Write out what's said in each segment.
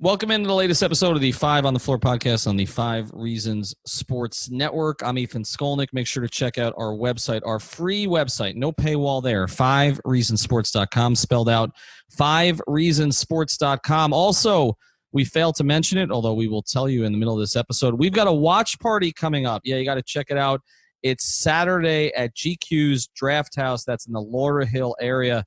Welcome into the latest episode of the Five on the Floor podcast on the 5 Reasons Sports Network. I'm Ethan Skolnick. Make sure to check out our website, our free website, no paywall there, 5reasonsports.com, spelled out 5reasonsports.com. Also, we failed to mention it, although we will tell you in the middle of this episode. We've got a watch party coming up. Yeah, you got to check it out. It's Saturday at GQ's Draft House. That's in the Laura Hill area.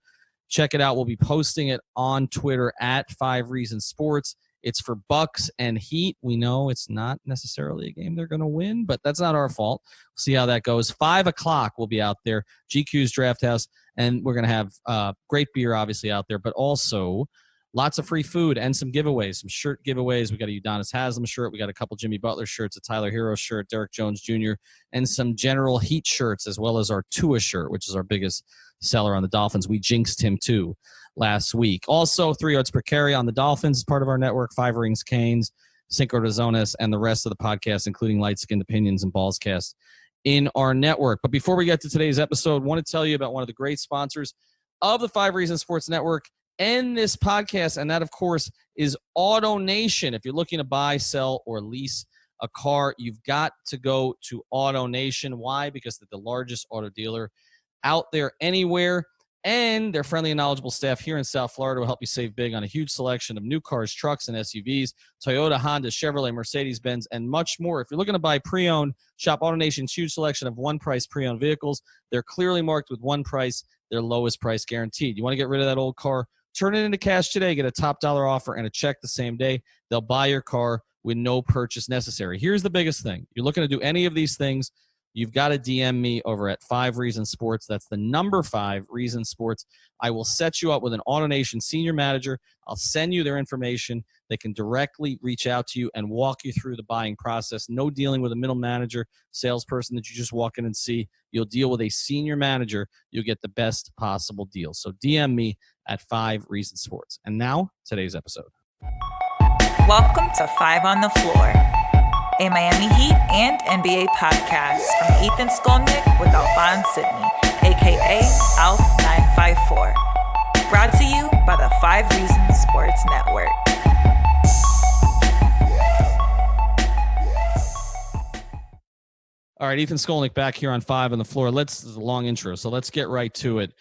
Check it out. We'll be posting it on Twitter at 5 Reasons Sports. It's for Bucks and Heat. We know it's not necessarily a game they're going to win, but that's not our fault. We'll see how that goes. 5 o'clock we'll be out there, GQ's Draft House, and we're going to have great beer, obviously, out there, but also lots of free food and some giveaways, some shirt giveaways. We got a Udonis Haslam shirt. We got a couple Jimmy Butler shirts, a Tyler Hero shirt, Derek Jones Jr., and some General Heat shirts, as well as our Tua shirt, which is our biggest seller on the Dolphins. We jinxed him, too, last week. Also, 3 yards per carry on the Dolphins, part of our network, 5 Rings Canes, Cinco de Zonas, and the rest of the podcast, including Light Skinned Opinions and Ballscast in our network. But before we get to today's episode, I want to tell you about one of the great sponsors of the 5 Reasons Sports Network and this podcast, and that, of course, is AutoNation. If you're looking to buy, sell, or lease a car, you've got to go to AutoNation. Why? Because they're the largest auto dealer out there anywhere, and their friendly and knowledgeable staff here in South Florida will help you save big on a huge selection of new cars, trucks, and SUVs, Toyota, Honda, Chevrolet, Mercedes-Benz, and much more. If you're looking to buy pre-owned, shop AutoNation's huge selection of one-price pre-owned vehicles. They're clearly marked with one price, their lowest price guaranteed. You want to get rid of that old car? Turn it into cash today. Get a top dollar offer and a check the same day. They'll buy your car with no purchase necessary. Here's the biggest thing. You're looking to do any of these things, you've got to DM me over at 5 Reasons Sports. That's the number 5 Reasons Sports. I will set you up with an AutoNation senior manager. I'll send you their information. They can directly reach out to you and walk you through the buying process. No dealing with a middle manager, salesperson that you just walk in and see. You'll deal with a senior manager. You'll get the best possible deal. So DM me at 5 Reasons Sports. And now, today's episode. Welcome to 5 on the Floor, a Miami Heat and NBA podcast from Ethan Skolnick with Alphonse Sidney, a.k.a. Alf954. Brought to you by the 5 Reasons Sports Network. All right, Ethan Skolnick back here on 5 on the Floor. This is a long intro, so let's get right to it.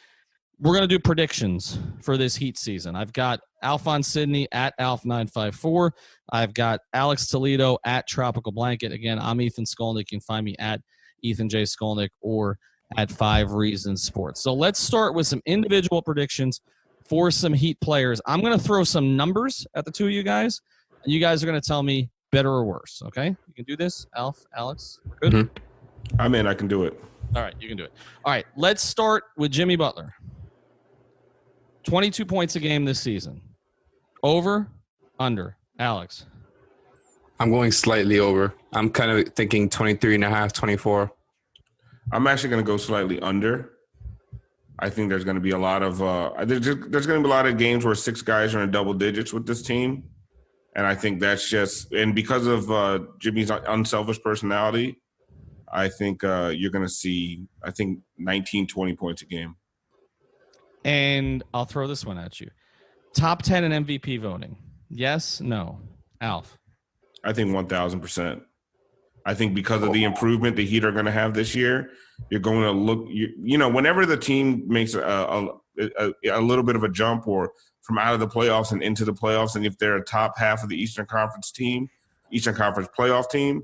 We're going to do predictions for this Heat season. I've got Alphonse Sidney at Alf954. I've got Alex Toledo at Tropical Blanket. Again, I'm Ethan Skolnick. You can find me at Ethan J. Skolnick or at 5 Reasons Sports. So let's start with some individual predictions for some Heat players. I'm going to throw some numbers at the two of you guys, and you guys are going to tell me better or worse, okay? You can do this, Alex? Good? Mm-hmm. I'm in. I can do it. All right, you can do it. All right, let's start with Jimmy Butler. 22 points a game this season. Over, under. Alex. I'm going slightly over. I'm kind of thinking 23.5, 24. I'm actually going to go slightly under. I think there's going to be a lot of there's going to be a lot of games where 6 guys are in double digits with this team. And I think that's just – and because of Jimmy's unselfish personality, I think you're going to see, 19, 20 points a game. And I'll throw this one at you. Top 10 in MVP voting. Yes, no. Alf. I think 1,000%. I think because of the improvement the Heat are going to have this year, you're going to look whenever the team makes a little bit of a jump or from out of the playoffs and into the playoffs, and if they're a top half of the Eastern Conference playoff team,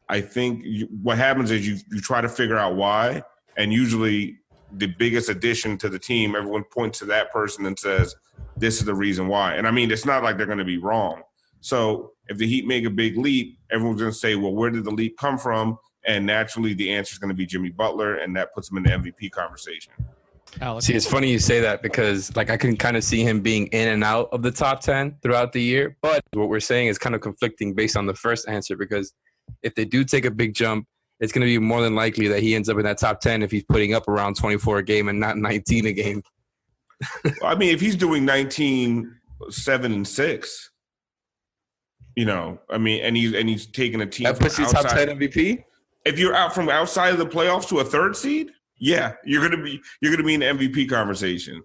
I think what happens is you try to figure out why, and usually the biggest addition to the team, everyone points to that person and says, this is the reason why. And I mean, it's not like they're going to be wrong. So if the Heat make a big leap, everyone's going to say, well, where did the leap come from? And naturally the answer is going to be Jimmy Butler, and that puts him in the MVP conversation. Alex. See, it's funny you say that because I can kind of see him being in and out of the top 10 throughout the year. But what we're saying is kind of conflicting based on the first answer, because if they do take a big jump, it's going to be more than likely that he ends up in that top 10 if he's putting up around 24 a game and not 19 a game. I mean, if he's doing 19, 7, and 6, and he's taking a team. That puts you top 10 MVP? If you're out from outside of the playoffs to a third seed, yeah, you're gonna be in the MVP conversation.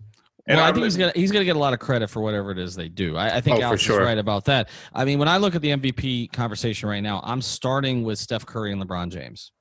And I think he's gonna get a lot of credit for whatever it is they do. I think Alex is right about that. I mean, when I look at the MVP conversation right now, I'm starting with Steph Curry and LeBron James.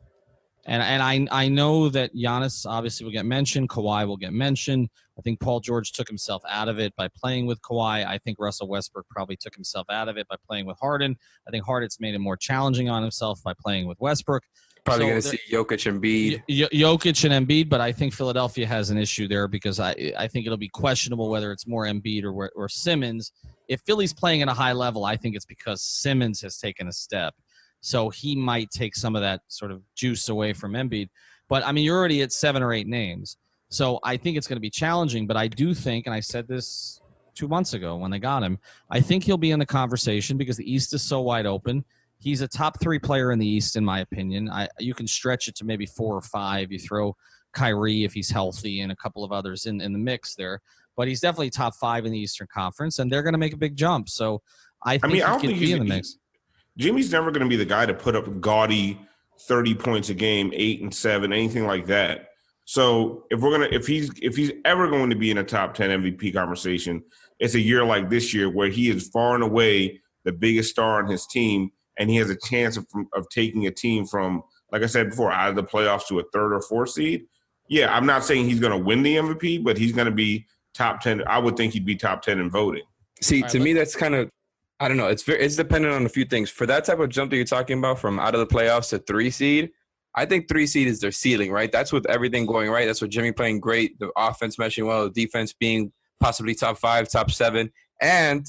And I know that Giannis obviously will get mentioned. Kawhi will get mentioned. I think Paul George took himself out of it by playing with Kawhi. I think Russell Westbrook probably took himself out of it by playing with Harden. I think Harden's made it more challenging on himself by playing with Westbrook. Probably going to see Jokic and Embiid. Jokic and Embiid, but I think Philadelphia has an issue there because I think it'll be questionable whether it's more Embiid or Simmons. If Philly's playing at a high level, I think it's because Simmons has taken a step. So he might take some of that sort of juice away from Embiid. But, I mean, you're already at 7 or 8 names. So I think it's going to be challenging. But I do think, and I said this 2 months ago when they got him, I think he'll be in the conversation because the East is so wide open. He's a top 3 player in the East, in my opinion. You can stretch it to maybe 4 or 5. You throw Kyrie if he's healthy and a couple of others in the mix there. But he's definitely top 5 in the Eastern Conference, and they're going to make a big jump. So I think he could be in the mix. Jimmy's never going to be the guy to put up gaudy 30 points a game, 8 and 7, anything like that. So if he's ever going to be in a top 10 MVP conversation, it's a year like this year where he is far and away the biggest star on his team, and he has a chance of taking a team from, like I said before, out of the playoffs to a 3rd or 4th seed. Yeah, I'm not saying he's going to win the MVP, but he's going to be top 10. I would think he'd be top 10 in voting. See, to me, that's kind of, I don't know. It's dependent on a few things. For that type of jump that you're talking about from out of the playoffs to 3 seed, I think 3 seed is their ceiling, right? That's with everything going right. That's with Jimmy playing great, the offense meshing well, the defense being possibly top 5, top 7, and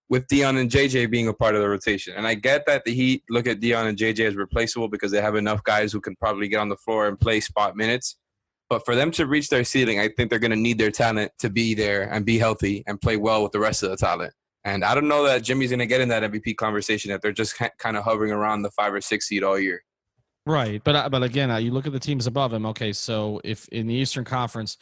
with Dion and JJ being a part of the rotation. And I get that the Heat look at Dion and JJ as replaceable because they have enough guys who can probably get on the floor and play spot minutes. But for them to reach their ceiling, I think they're going to need their talent to be there and be healthy and play well with the rest of the talent. And I don't know that Jimmy's going to get in that MVP conversation if they're just kind of hovering around the 5 or 6 seed all year. Right. But again, you look at the teams above him. Okay, so if in the Eastern Conference,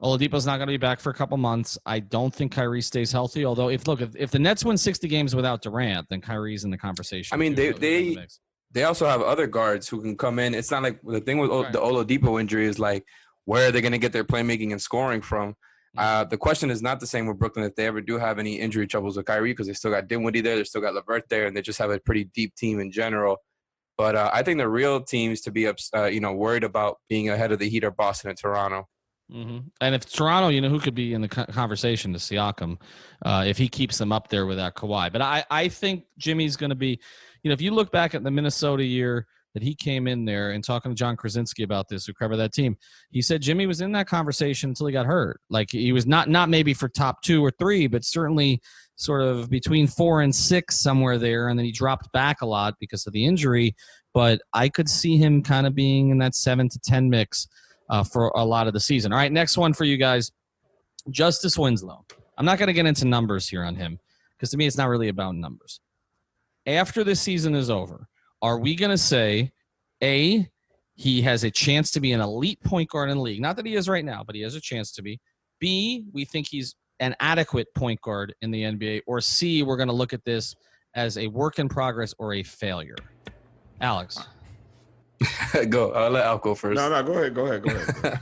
Oladipo's not going to be back for a couple months. I don't think Kyrie stays healthy. Although, if the Nets win 60 games without Durant, then Kyrie's in the conversation. I mean, they also have other guards who can come in. It's not like the thing with the Oladipo injury is like, where are they going to get their playmaking and scoring from? The question is not the same with Brooklyn if they ever do have any injury troubles with Kyrie because they still got Dinwiddie there, they still got LeVert there, and they just have a pretty deep team in general. But I think the real teams to be worried about being ahead of the Heat are Boston and Toronto. Mm-hmm. And if Toronto, who could be in the conversation to Siakam if he keeps them up there without Kawhi. But I think Jimmy's going to be, if you look back at the Minnesota year that he came in there and talking to John Krasinski about this, who covered that team, he said Jimmy was in that conversation until he got hurt. Like he was not maybe for top 2 or 3, but certainly sort of between 4 and 6 somewhere there. And then he dropped back a lot because of the injury. But I could see him kind of being in that 7 to 10 mix for a lot of the season. All right, next one for you guys, Justice Winslow. I'm not going to get into numbers here on him because to me it's not really about numbers. After this season is over, are we going to say, A, he has a chance to be an elite point guard in the league? Not that he is right now, but he has a chance to be. B, we think he's an adequate point guard in the NBA. Or C, we're going to look at this as a work in progress or a failure. Alex. Go. I'll let Al go first. No, go ahead.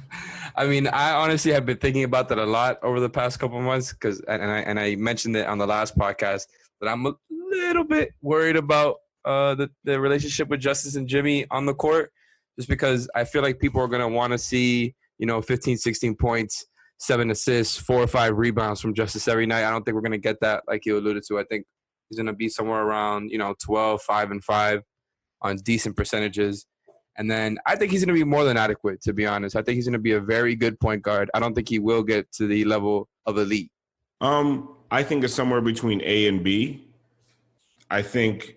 I mean, I honestly have been thinking about that a lot over the past couple of months because, and I mentioned it on the last podcast, that I'm a little bit worried about the relationship with Justice and Jimmy on the court, just because I feel like people are going to want to see, 15, 16 points, 7 assists, 4 or 5 rebounds from Justice every night. I don't think we're going to get that like you alluded to. I think he's going to be somewhere around, 12, 5 and 5 on decent percentages. And then I think he's going to be more than adequate, to be honest. I think he's going to be a very good point guard. I don't think he will get to the level of elite. I think it's somewhere between A and B. I think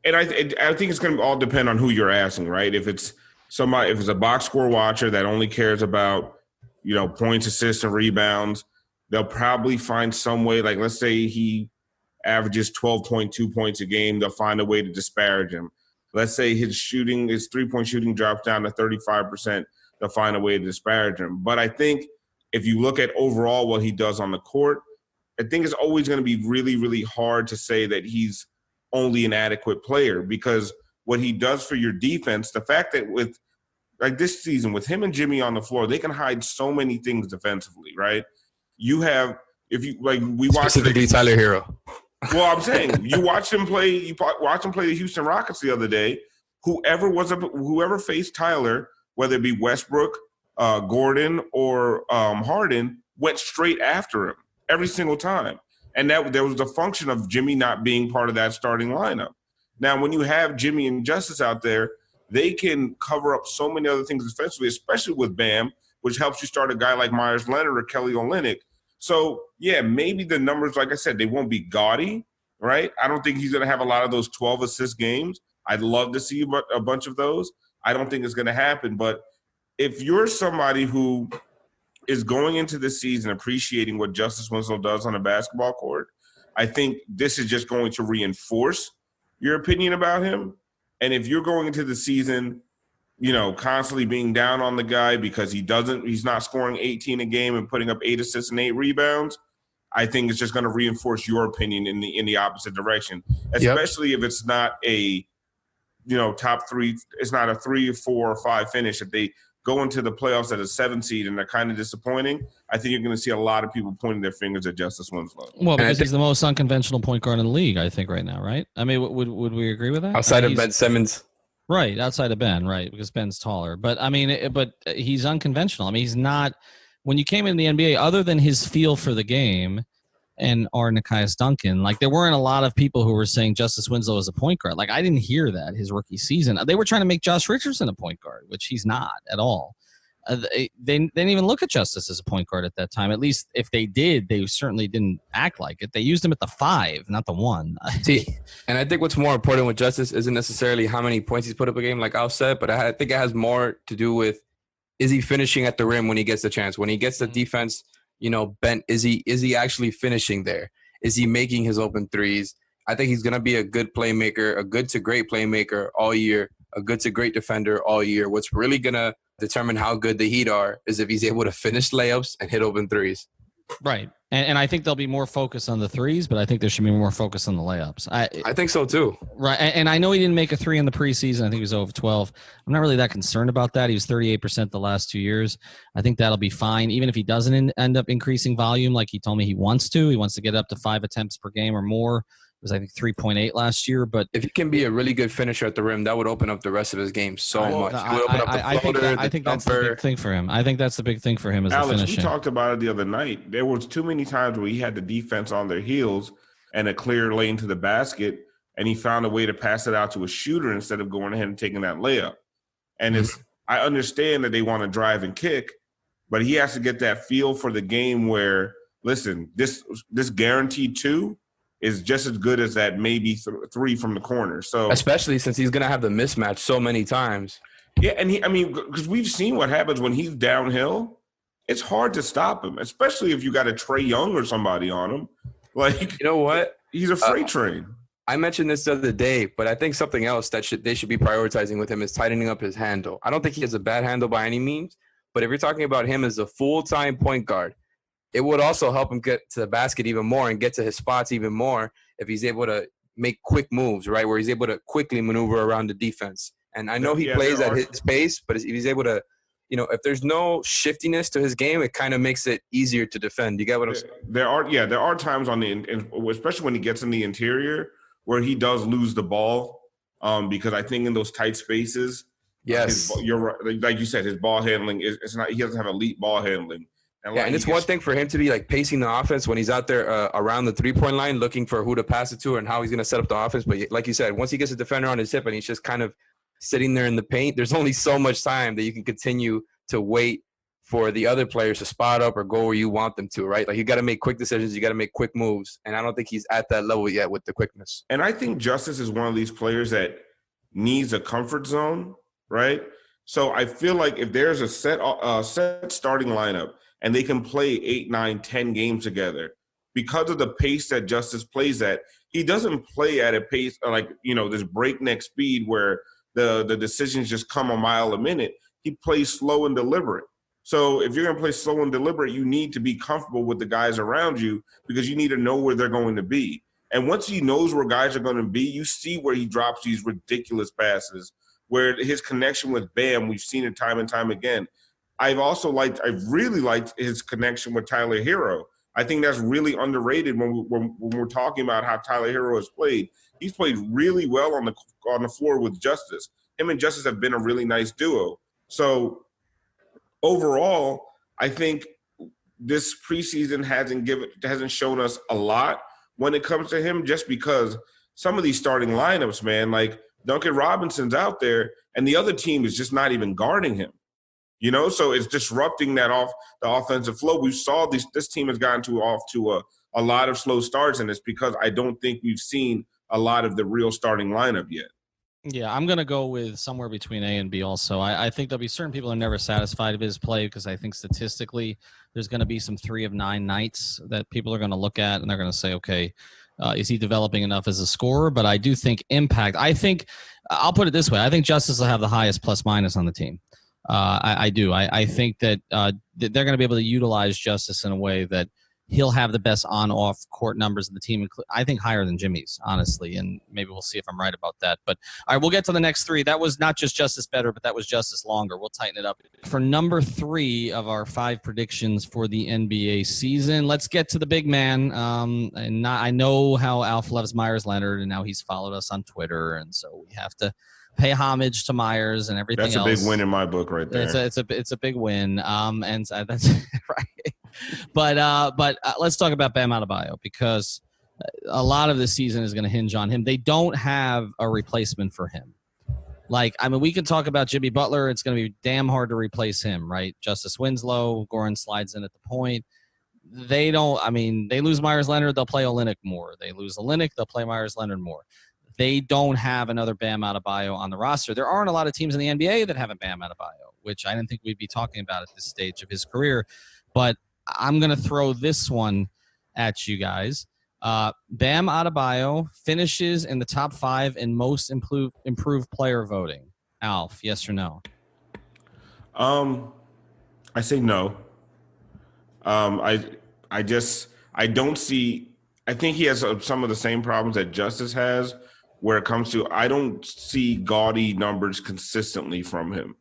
it's going to all depend on who you're asking, right? If it's a box score watcher that only cares about, points, assists, and rebounds, they'll probably find some way. Like, let's say he averages 12.2 points a game, they'll find a way to disparage him. Let's say his 3-point shooting drops down to 35%, they'll find a way to disparage him. But I think if you look at overall what he does on the court, I think it's always going to be really, really hard to say that he's only an adequate player, because what he does for your defense, the fact that with like this season with him and Jimmy on the floor, they can hide so many things defensively, right? You have, if you like, we watched specifically Tyler Hero. Well, I'm saying you watched him play. You watched him play the Houston Rockets the other day. Whoever faced Tyler, whether it be Westbrook, Gordon, or Harden, went straight after him every single time. And that there was the function of Jimmy not being part of that starting lineup. Now, when you have Jimmy and Justice out there, they can cover up so many other things defensively, especially with Bam, which helps you start a guy like Myers Leonard or Kelly Olynyk. So, yeah, maybe the numbers, like I said, they won't be gaudy, right? I don't think he's going to have a lot of those 12-assist games. I'd love to see a bunch of those. I don't think it's going to happen. But if you're somebody who is going into the season appreciating what Justice Winslow does on a basketball court, I think this is just going to reinforce your opinion about him. And if you're going into the season, you know, constantly being down on the guy because he's not scoring 18 a game and putting up 8 assists and 8 rebounds, I think it's just going to reinforce your opinion in the opposite direction, especially if it's not a, you know, top 3. It's not a 3, 4, or 5 finish. If they go into the playoffs at a 7 seed and they're kind of disappointing, I think you're going to see a lot of people pointing their fingers at Justice Winslow. Well, because he's the most unconventional point guard in the league, I think, right now, right? I mean, would we agree with that? Outside of Ben Simmons. Right, outside of Ben, right, because Ben's taller. But, I mean, but he's unconventional. I mean, he's not – when you came in the NBA, other than his feel for the game and our Nekias Duncan, like there weren't a lot of people who were saying Justice Winslow is a point guard. Like I didn't hear that his rookie season. They were trying to make Josh Richardson a point guard, which he's not at all. They didn't even look at Justice as a point guard at that time. At least if they did, they certainly didn't act like it. They used him at the 5, not the 1. See, and I think what's more important with Justice isn't necessarily how many points he's put up a game, like Al said, but I think it has more to do with, is he finishing at the rim when he gets the chance? When he gets the defense, you know, bent, is he actually finishing there? Is he making his open threes? I think he's going to be a good playmaker, a good to great playmaker all year, a good to great defender all year. What's really going to determine how good the Heat are is if he's able to finish layups and hit open threes. Right. And I think there'll be more focus on the threes, but I think there should be more focus on the layups. I think so too. Right. And I know he didn't make a 3 in the preseason. I think he was over 12. I'm not really that concerned about that. He was 38% the last 2 years. I think that'll be fine. Even if he doesn't end up increasing volume like he told me he wants to get up to 5 attempts per game or more. It was, I think, 3.8 last year. But if he can be a really good finisher at the rim, that would open up the rest of his game so much. I think that's the big thing for him. I think that's the big thing for him is Alex, the finishing. We talked about it the other night. There was too many times where he had the defense on their heels and a clear lane to the basket, and he found a way to pass it out to a shooter instead of going ahead and taking that layup. And I understand that they want to drive and kick, but he has to get that feel for the game where, listen, this guaranteed 2 is just as good as that maybe 3 from the corner. So especially since he's going to have the mismatch so many times. Yeah, and because we've seen what happens when he's downhill. It's hard to stop him, especially if you got a Trae Young or somebody on him. Like, you know what? He's a freight train. I mentioned this the other day, but I think something else that they should be prioritizing with him is tightening up his handle. I don't think he has a bad handle by any means, but if you're talking about him as a full-time point guard, it would also help him get to the basket even more and get to his spots even more if he's able to make quick moves, right, where he's able to quickly maneuver around the defense. And I know he plays at his pace, but if he's able to, you know, if there's no shiftiness to his game, it kind of makes it easier to defend. You get what I'm saying? There are times especially when he gets in the interior, where he does lose the ball because I think in those tight spaces, yes, you're right. Like you said, his ball handling it's not. He doesn't have elite ball handling. And it's one thing for him to be like pacing the offense when he's out there around the 3-point line, looking for who to pass it to and how he's going to set up the offense. But like you said, once he gets a defender on his hip and he's just kind of sitting there in the paint, there's only so much time that you can continue to wait for the other players to spot up or go where you want them to, right? Like you got to make quick decisions. You got to make quick moves. And I don't think he's at that level yet with the quickness. And I think Justice is one of these players that needs a comfort zone, right? So I feel like if there's a set starting lineup and they can play 8, 9, 10 games together, because of the pace that Justice plays at, he doesn't play at a pace like, you know, this breakneck speed where the decisions just come a mile a minute. He plays slow and deliberate. So if you're going to play slow and deliberate, you need to be comfortable with the guys around you because you need to know where they're going to be. And once he knows where guys are going to be, you see where he drops these ridiculous passes where his connection with Bam, we've seen it time and time again. I've really liked his connection with Tyler Hero. I think that's really underrated when we're talking about how Tyler Hero has played. He's played really well on the floor with Justice. Him and Justice have been a really nice duo. So overall, I think this preseason hasn't shown us a lot when it comes to him, just because some of these starting lineups, man, like Duncan Robinson's out there and the other team is just not even guarding him. So it's disrupting the offensive flow. We saw this team has gotten off to a lot of slow starts, and it's because I don't think we've seen a lot of the real starting lineup yet. Yeah, I'm going to go with somewhere between A and B also. I think there'll be certain people who are never satisfied with his play, because I think statistically there's going to be some 3 of 9 nights that people are going to look at and they're going to say, okay, is he developing enough as a scorer? But I do think impact. I'll put it this way. I think Justice will have the highest plus minus on the team. I do. I think that they're going to be able to utilize Justice in a way that he'll have the best on-off court numbers in the team. I think higher than Jimmy's, honestly, and maybe we'll see if I'm right about that. But all right, we'll get to the next 3. That was not just Justice better, but that was Justice longer. We'll tighten it up. For number 3 of our 5 predictions for the NBA season, let's get to the big man. I know how Alf loves Myers Leonard, and now he's followed us on Twitter, and so we have to pay homage to Myers and everything else. That's a big win in my book right there. It's a big win. And that's right. But let's talk about Bam Adebayo, because a lot of the season is going to hinge on him. They don't have a replacement for him. We can talk about Jimmy Butler. It's going to be damn hard to replace him, right? Justice Winslow, Goran slides in at the point. They lose Myers Leonard, they'll play Olynyk more. They lose Olynyk, they'll play Myers Leonard more. They don't have another Bam Adebayo on the roster. There aren't a lot of teams in the NBA that have a Bam Adebayo, which I didn't think we'd be talking about at this stage of his career. But I'm going to throw this one at you guys. Bam Adebayo finishes in the top 5 in most improved player voting. Alf, yes or no? I say no. I don't see. I think he has some of the same problems that Justice has, where it comes to, I don't see gaudy numbers consistently from him,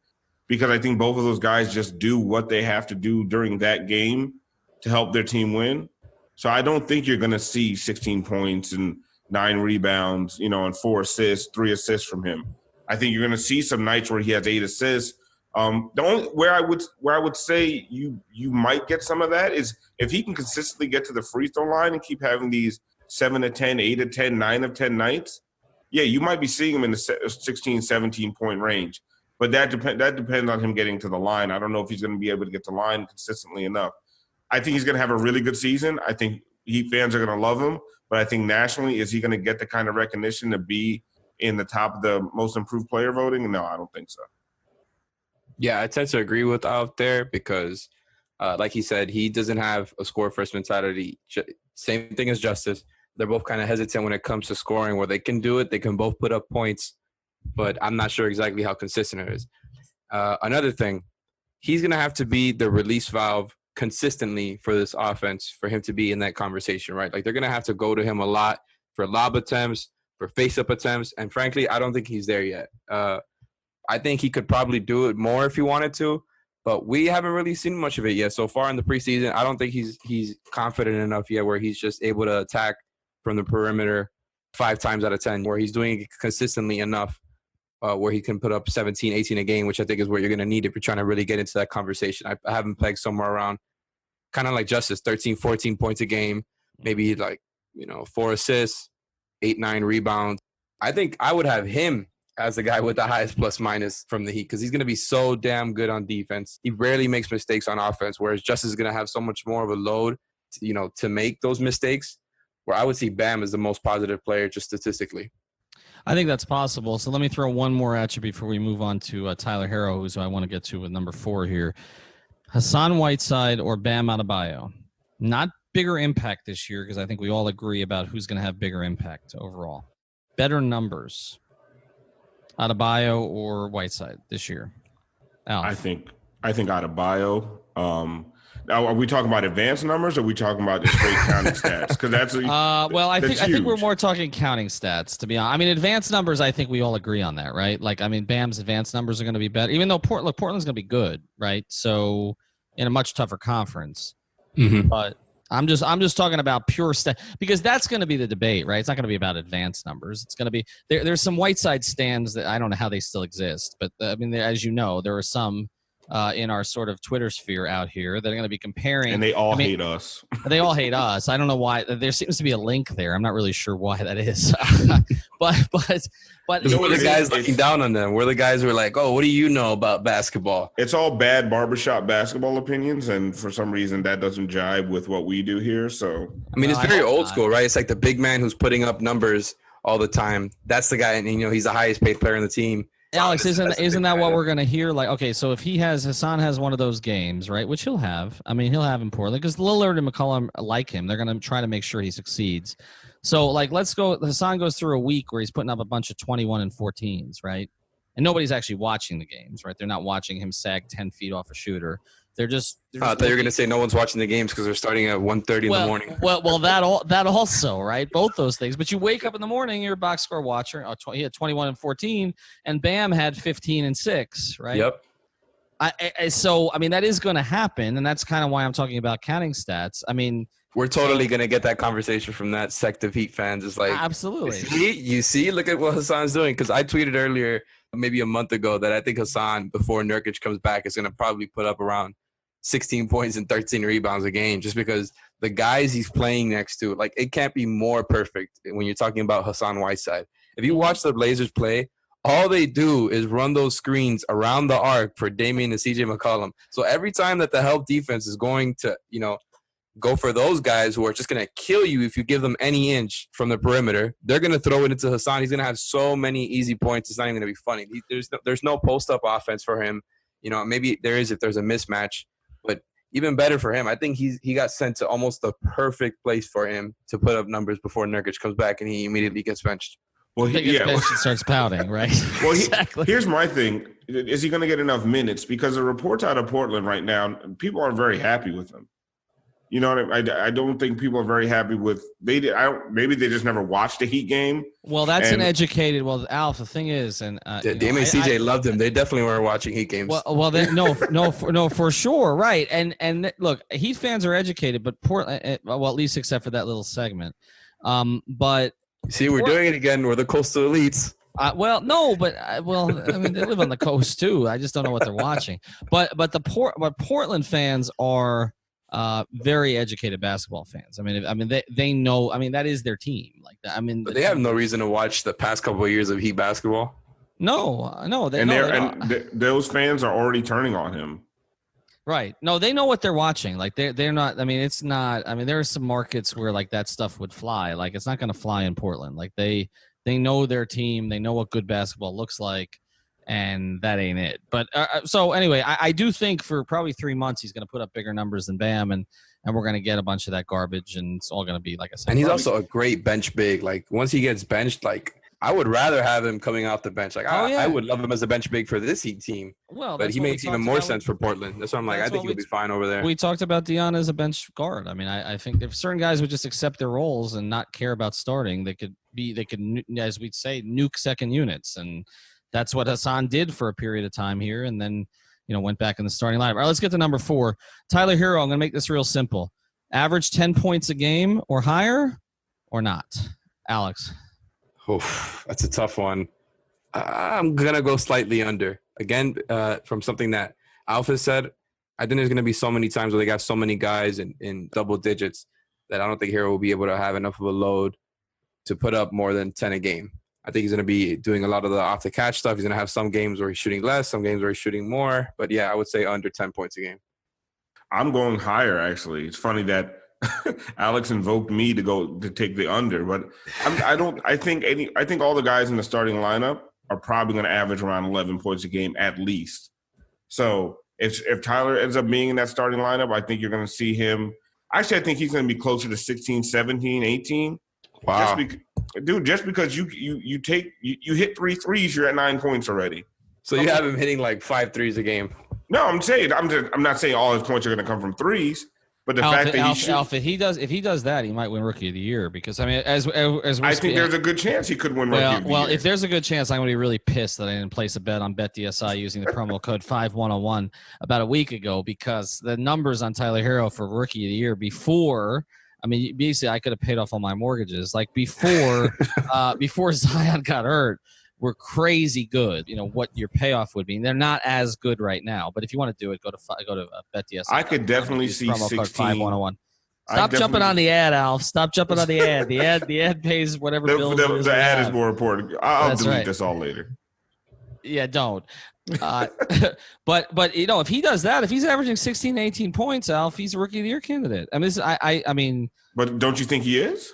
because I think both of those guys just do what they have to do during that game to help their team win. So I don't think you're going to see 16 points and 9 rebounds, and 4 assists, 3 assists from him. I think you're going to see some nights where he has 8 assists. The only where I would say you might get some of that is if he can consistently get to the free throw line and keep having these 7 of 10, 8 of 10, 9 of 10 nights. Yeah, you might be seeing him in the 16, 17-point range. But that depends on him getting to the line. I don't know if he's going to be able to get to the line consistently enough. I think he's going to have a really good season. I think Heat fans are going to love him. But I think nationally, is he going to get the kind of recognition to be in the top of the most improved player voting? No, I don't think so. Yeah, I tend to agree with out there because, like he said, he doesn't have a score-first mentality. Same thing as Justice. They're both kind of hesitant when it comes to scoring, where they can do it. They can both put up points, but I'm not sure exactly how consistent it is. Another thing, he's going to have to be the release valve consistently for this offense for him to be in that conversation, right? Like, they're going to have to go to him a lot for lob attempts, for face-up attempts, and frankly, I don't think he's there yet. I think he could probably do it more if he wanted to, but we haven't really seen much of it yet. So far in the preseason, I don't think he's confident enough yet where he's just able to attack from the perimeter 5 times out of 10, where he's doing it consistently enough where he can put up 17, 18 a game, which I think is what you're going to need if you're trying to really get into that conversation. I have him pegged somewhere around kind of like Justice, 13, 14 points a game, maybe 4 assists, 8, 9 rebounds. I think I would have him as the guy with the highest plus minus from the Heat, because he's going to be so damn good on defense. He rarely makes mistakes on offense, whereas Justice is going to have so much more of a load to make those mistakes, where I would see Bam as the most positive player just statistically. I think that's possible. So let me throw one more at you before we move on to Tyler Herro, who's who I want to get to with number 4 here. Hassan Whiteside or Bam Adebayo? Not bigger impact this year, because I think we all agree about who's going to have bigger impact overall. Better numbers. Adebayo or Whiteside this year? Alf. I think Adebayo. Now, are we talking about advanced numbers or are we talking about the straight counting stats? Because that's I think we're more talking counting stats, to be honest. I mean, advanced numbers, I think we all agree on that, right? Like, I mean, Bam's advanced numbers are going to be better, even though Portland's going to be good, right? So, in a much tougher conference. Mm-hmm. But I'm just talking about pure stat, because that's going to be the debate, right? It's not going to be about advanced numbers. It's going to be there's some Whiteside stands that I don't know how they still exist, but I mean, as you know, there are some in our sort of Twitter sphere out here that are going to be comparing, and they all hate us. They all hate us. I don't know why. There seems to be a link there. I'm not really sure why that is. but we're the guys looking down on them. We're the guys who are like, oh, what do you know about basketball? It's all bad barbershop basketball opinions, and for some reason that doesn't jive with what we do here. So I mean, it's very old school, right? It's like the big man who's putting up numbers all the time. That's the guy, and he's the highest paid player on the team. Alex, isn't that what we're going to hear? Like, okay, so if Hassan has one of those games, right, which he'll have. I mean, he'll have in Portland because Lillard and McCollum like him. They're going to try to make sure he succeeds. So, like, let's go. Hassan goes through a week where he's putting up a bunch of 21 and 14s, right? And nobody's actually watching the games, right? They're not watching him sag 10 feet off a shooter. They're just I thought you were going to say no one's watching the games because they're starting at 1:30 in the morning. Well, that also, right? Both those things. But you wake up in the morning, you're a box score watcher. He had 21 and 14, and Bam had 15 and 6, right? Yep. So, I mean, that is going to happen, and that's kind of why I'm talking about counting stats. I mean, we're totally going to get that conversation from that sect of Heat fans. It's like, absolutely. You see, look at what Hassan's doing. Because I tweeted earlier, maybe a month ago, that I think Hassan, before Nurkic comes back, is going to probably put up around 16 points and 13 rebounds a game, just because the guys he's playing next to, like, it can't be more perfect when you're talking about Hassan Whiteside. If you watch the Blazers play, all they do is run those screens around the arc for Damian and CJ McCollum. So every time that the help defense is going to, go for those guys who are just going to kill you if you give them any inch from the perimeter, they're going to throw it into Hassan. He's going to have so many easy points. It's not even going to be funny. There's no post-up offense for him. Maybe there is if there's a mismatch. But even better for him, I think he got sent to almost the perfect place for him to put up numbers before Nurkic comes back and he immediately gets benched. Well, he starts pouting, right? Well, exactly. Here's my thing. Is he going to get enough minutes? Because the reports out of Portland right now, people aren't very happy with him. You know what I don't think people are very happy with. Maybe they just never watched a Heat game. Well, that's an educated. Well, Alf, the thing is, and Damian and CJ loved him. They definitely weren't watching Heat games. No, for sure, right? And look, Heat fans are educated, but Portland, well, at least except for that little segment. But see, we're doing it again. We're the coastal elites. I mean, they live on the coast too. I just don't know what they're watching. But Portland fans are very educated basketball fans. I mean, they know. I mean, that is their team. Like that. I mean, but they have no reason to watch the past couple of years of Heat basketball. No. Those fans are already turning on him. Right. No, they know what they're watching. Like they're not. I mean, it's not. I mean, there are some markets where like that stuff would fly. Like it's not going to fly in Portland. Like they know their team. They know what good basketball looks like. And that ain't it. But so anyway, I do think for probably 3 months he's going to put up bigger numbers than Bam, and we're going to get a bunch of that garbage, and it's all going to be like I said. And he's also a great bench big. Like once he gets benched, like I would rather have him coming off the bench. Like I would love him as a bench big for this Heat team. Well, but he makes even more sense for Portland. That's why I'm like, I think he'll be fine over there. We talked about Dion as a bench guard. I mean, I think if certain guys would just accept their roles and not care about starting, they could, as we'd say, nuke second units. And that's what Hassan did for a period of time here, and then went back in the starting lineup. All right, let's get to number 4. Tyler Hero. I'm going to make this real simple. Average 10 points a game or higher, or not? Alex. Oh, that's a tough one. I'm gonna go slightly under. Again, from something that Alphonse said, I think there's gonna be so many times where they got so many guys in double digits that I don't think Hero will be able to have enough of a load to put up more than 10 a game. I think he's going to be doing a lot of the off-the-catch stuff. He's going to have some games where he's shooting less, some games where he's shooting more. But, yeah, I would say under 10 points a game. I'm going higher, actually. It's funny that Alex invoked me to take the under. But I think all the guys in the starting lineup are probably going to average around 11 points a game at least. So if Tyler ends up being in that starting lineup, I think you're going to see him. Actually, I think he's going to be closer to 16, 17, 18. Wow. Just because you hit 3 threes, you're at 9 points already. So you have him hitting like 5 threes a game. No, I'm not saying all his points are going to come from threes, but the fact that if he does that, he might win Rookie of the Year because I mean, I think there's a good chance he could win Rookie of the Year. Well, if there's a good chance, I'm going to be really pissed that I didn't place a bet on BetDSI using the promo code 5101 about a week ago because the numbers on Tyler Hero for Rookie of the Year before. I mean, basically, I could have paid off all my mortgages. Like before Zion got hurt, were crazy good. You know what your payoff would be. They're not as good right now. But if you want to do it, go to BetDSI. I could definitely see promo 16. Code 5101. Stop jumping on the ad, Alf. Stop jumping on the ad. The ad pays whatever bill. The ad is more important. I'll delete this all later. Yeah, don't. But you know, if he does that, if he's averaging 16, 18 points, Alf, he's a Rookie of the Year candidate. I mean, I mean. But don't you think he is?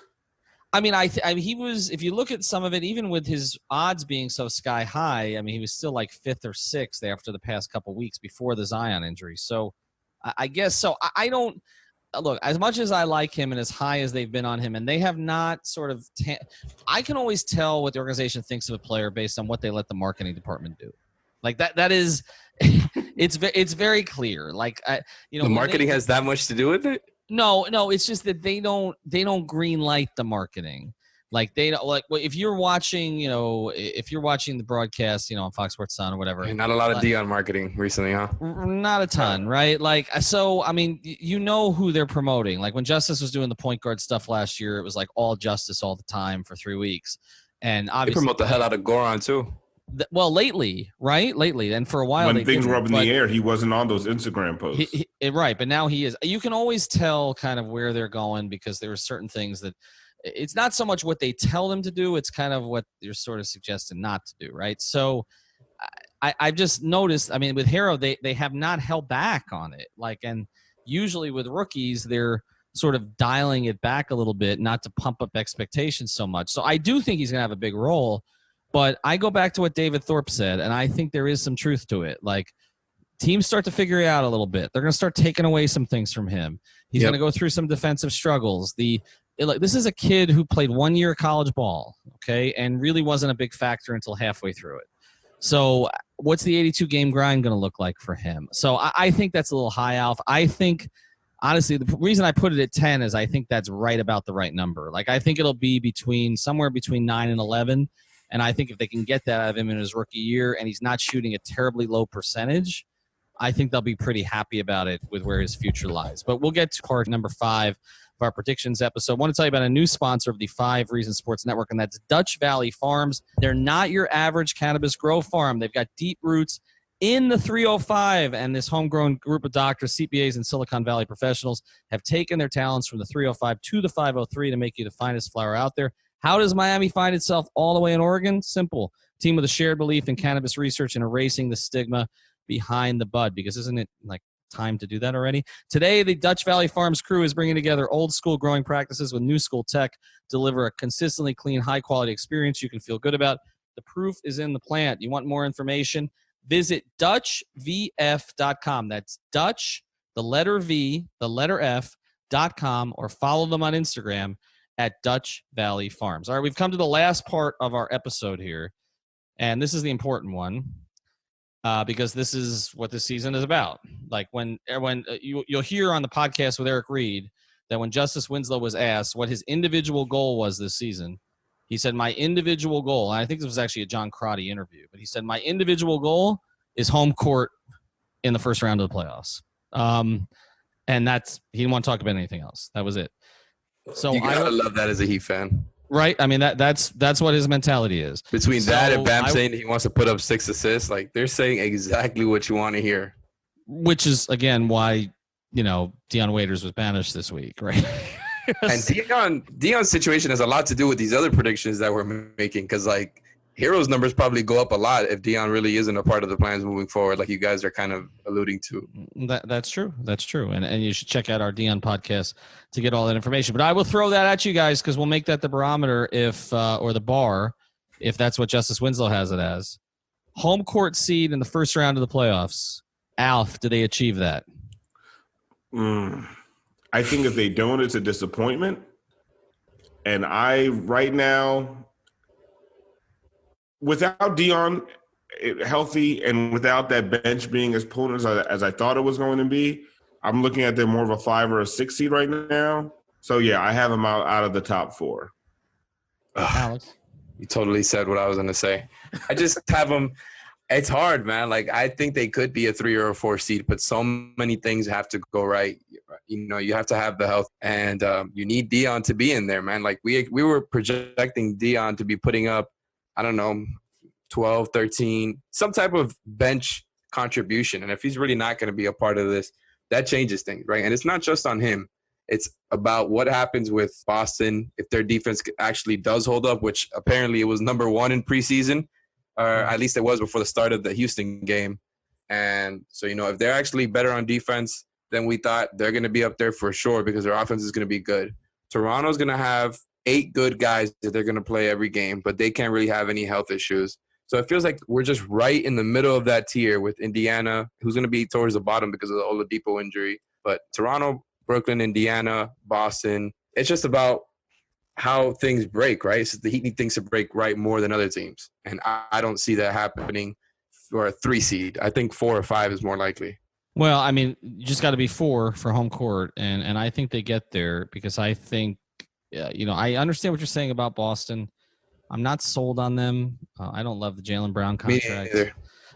I mean, he was. If you look at some of it, even with his odds being so sky high, I mean, he was still like 5th or 6th after the past couple weeks before the Zion injury. So, I guess so. I don't look as much as I like him and as high as they've been on him, and they have not sort of. I can always tell what the organization thinks of a player based on what they let the marketing department do. Like that is, it's very clear. Like the marketing has that much to do with it. No, it's just that they don't green light the marketing. Like they don't like if you're watching, the broadcast, on Fox Sports Sun or whatever. Not a lot of Dion marketing recently, huh? Not a ton, right? Like so, I mean, who they're promoting. Like when Justice was doing the point guard stuff last year, it was like all Justice all the time for 3 weeks, and obviously they promote the hell out of Goran too. Well, lately, and for a while when things were up in the air, he wasn't on those Instagram posts. Right, but now he is. You can always tell kind of where they're going because there are certain things that it's not so much what they tell them to do; it's kind of what they're sort of suggesting not to do, right? So, I've just noticed. I mean, with Hero, they have not held back on it. Like, and usually with rookies, they're sort of dialing it back a little bit, not to pump up expectations so much. So, I do think he's going to have a big role. But I go back to what David Thorpe said, and I think there is some truth to it. Like, teams start to figure it out a little bit. They're going to start taking away some things from him. He's going to go through some defensive struggles. This is a kid who played 1 year of college ball, okay, and really wasn't a big factor until halfway through it. So what's the 82-game grind going to look like for him? So I think that's a little high, Alf. I think, honestly, the reason I put it at 10 is I think that's right about the right number. Like, I think it'll be somewhere between 9 and 11. And I think if they can get that out of him in his rookie year and he's not shooting a terribly low percentage, I think they'll be pretty happy about it with where his future lies. But we'll get to part number 5 of our predictions episode. I want to tell you about a new sponsor of the 5 Reasons Sports Network, and that's Dutch Valley Farms. They're not your average cannabis grow farm. They've got deep roots in the 305, and this homegrown group of doctors, CPAs, and Silicon Valley professionals have taken their talents from the 305 to the 503 to make you the finest flower out there. How does Miami find itself all the way in Oregon? Simple. Team with a shared belief in cannabis research and erasing the stigma behind the bud, because isn't it like time to do that already? Today, the Dutch Valley Farms crew is bringing together old school growing practices with new school tech to deliver a consistently clean, high quality experience you can feel good about. The proof is in the plant. You want more information? Visit DutchVF.com. That's Dutch, the letter V, the letter F.com, or follow them on Instagram at Dutch Valley Farms. All right, we've come to the last part of our episode here, and this is the important one because this is what this season is about. Like when you'll hear on the podcast with Eric Reed that when Justice Winslow was asked what his individual goal was this season, he said, my individual goal, and I think this was actually a John Crotty interview, but he said, my individual goal is home court in the first round of the playoffs. And he didn't want to talk about anything else. That was it. So you gotta love that as a Heat fan, right? I mean that's what his mentality is. Between that and Bam saying he wants to put up 6 assists, like they're saying exactly what you want to hear. Which is again why Dion Waiters was banished this week, right? And Dion's situation has a lot to do with these other predictions that we're making, because like Hero's numbers probably go up a lot if Dion really isn't a part of the plans moving forward, like you guys are kind of alluding to. That's true. That's true. And you should check out our Dion podcast to get all that information. But I will throw that at you guys because we'll make that the barometer or the bar, if that's what Justice Winslow has it as. Home court seed in the first round of the playoffs. Alf, do they achieve that? I think if they don't, it's a disappointment. And right now, without Dion healthy and without that bench being as potent as I thought it was going to be, I'm looking at them more of a 5 or a 6 seed right now. So, yeah, I have them out of the top 4. Alex? You totally said what I was going to say. I just have them. It's hard, man. Like, I think they could be a 3 or a 4 seed, but so many things have to go right. You know, you have to have the health, and you need Dion to be in there, man. Like, we were projecting Dion to be putting up, I don't know, 12, 13, some type of bench contribution. And if he's really not going to be a part of this, that changes things, right? And it's not just on him. It's about what happens with Boston if their defense actually does hold up, which apparently it was number 1 in preseason, or at least it was before the start of the Houston game. And so, you know, if they're actually better on defense than we thought, they're going to be up there for sure because their offense is going to be good. Toronto's going to have 8 good guys that they're going to play every game, but they can't really have any health issues. So it feels like we're just right in the middle of that tier with Indiana, who's going to be towards the bottom because of the Oladipo injury. But Toronto, Brooklyn, Indiana, Boston, it's just about how things break, right? So the Heat need things to break right more than other teams. And I don't see that happening for a 3 seed. I think 4 or 5 is more likely. Well, I mean, you just got to be 4 for home court. And I think they get there because I think, you know, I understand what you're saying about Boston. I'm not sold on them. I don't love the Jaylen Brown contract. Me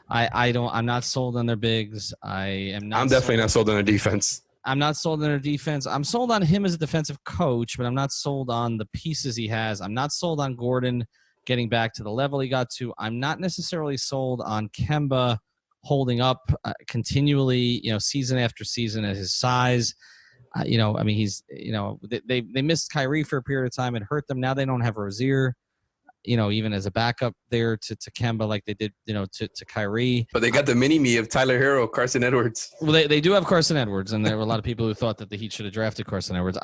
either. I'm not sold on their bigs. I'm definitely not sold on their defense. I'm not sold on their defense. I'm sold on him as a defensive coach, but I'm not sold on the pieces he has. I'm not sold on Gordon getting back to the level he got to. I'm not necessarily sold on Kemba holding up continually, you know, season after season at his size. You know, I mean, he's, you know, they missed Kyrie for a period of time. It hurt them. Now they don't have Rozier, you know, even as a backup there to Kemba like they did, you know, to Kyrie. But they got the mini-me of Tyler Hero, Carson Edwards. Well, they do have Carson Edwards, and there were a lot of people who thought that the Heat should have drafted Carson Edwards.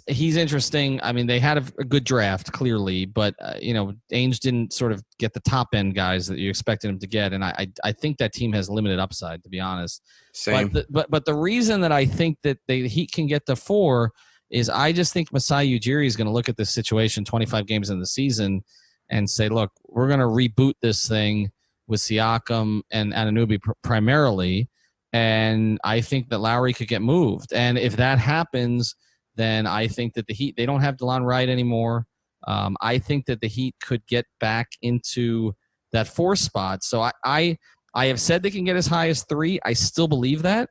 He's interesting. I mean, they had a good draft, clearly, but, you know, Ainge didn't sort of get the top-end guys that you expected him to get, and I think that team has limited upside, to be honest. Same. But the reason that I think that the Heat can get to 4 is I just think Masai Ujiri is going to look at this situation 25 games in the season and say, look, we're going to reboot this thing with Siakam and Anunoby primarily, and I think that Lowry could get moved. And if that happens, then I think that the Heat, they don't have DeLon Wright anymore. I think that the Heat could get back into that 4 spot. So I have said they can get as high as 3. I still believe that.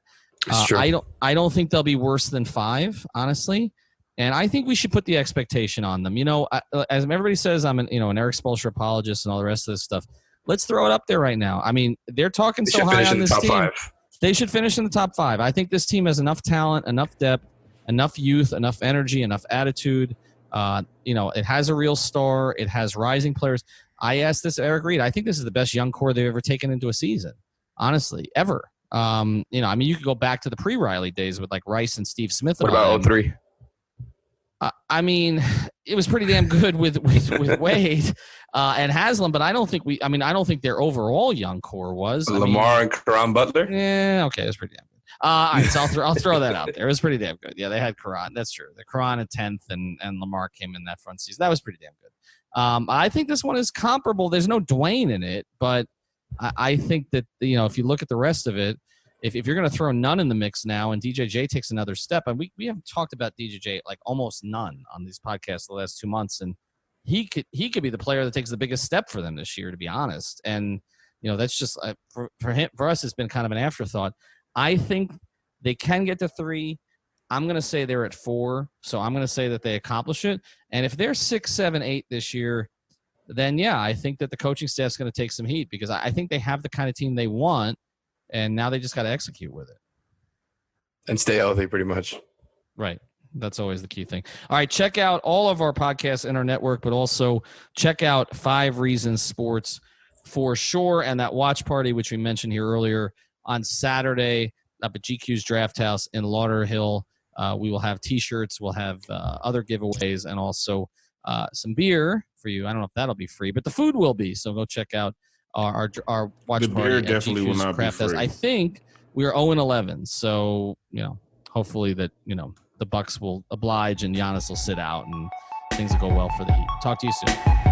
I don't think they'll be worse than 5, honestly. And I think we should put the expectation on them. You know, as everybody says, I'm an Eric Spoelstra apologist and all the rest of this stuff. Let's throw it up there right now. I mean, they're talking so high on this team. 5. They should finish in the top 5. I think this team has enough talent, enough depth, enough youth, enough energy, enough attitude. You know, it has a real star. It has rising players. I asked this Eric Reed. I think this is the best young core they've ever taken into a season, honestly, ever. You know, I mean, you could go back to the pre-Riley days with like Rice and Steve Smith. What about 03? I mean, it was pretty damn good with Wade and Haslam, but I don't think their overall young core was. Lamar and Caron Butler? Yeah, okay, it was pretty damn good. All right, so I'll throw that out there. It was pretty damn good. Yeah, they had Caron. That's true. The Caron at 10th and Lamar came in that front season. That was pretty damn good. I think this one is comparable. There's no Dwayne in it, but I think that, you know, if you look at the rest of it, if you're going to throw none in the mix now and DJJ takes another step, and we haven't talked about DJJ like almost none on these podcasts the last 2 months, and he could be the player that takes the biggest step for them this year, to be honest. And, you know, that's just for us, it's been kind of an afterthought. I think they can get to 3. I'm going to say they're at 4, so I'm going to say that they accomplish it. And if they're 6, 7, 8 this year, then, yeah, I think that the coaching staff's going to take some heat because I think they have the kind of team they want, and now they just got to execute with it. And stay healthy, pretty much. Right. That's always the key thing. All right, check out all of our podcasts in our network, but also check out 5 Reasons Sports for sure, and that watch party, which we mentioned here earlier, on Saturday up at GQ's Draft House in Lauderhill. We will have T-shirts, we'll have other giveaways, and also some beer for you. I don't know if that'll be free, but the food will be. So go check out our watch the party. Beer at definitely GQ's will not Craft be free. House. I think we are 0-11, so you know, hopefully that the Bucks will oblige and Giannis will sit out and things will go well for the Heat. Talk to you soon.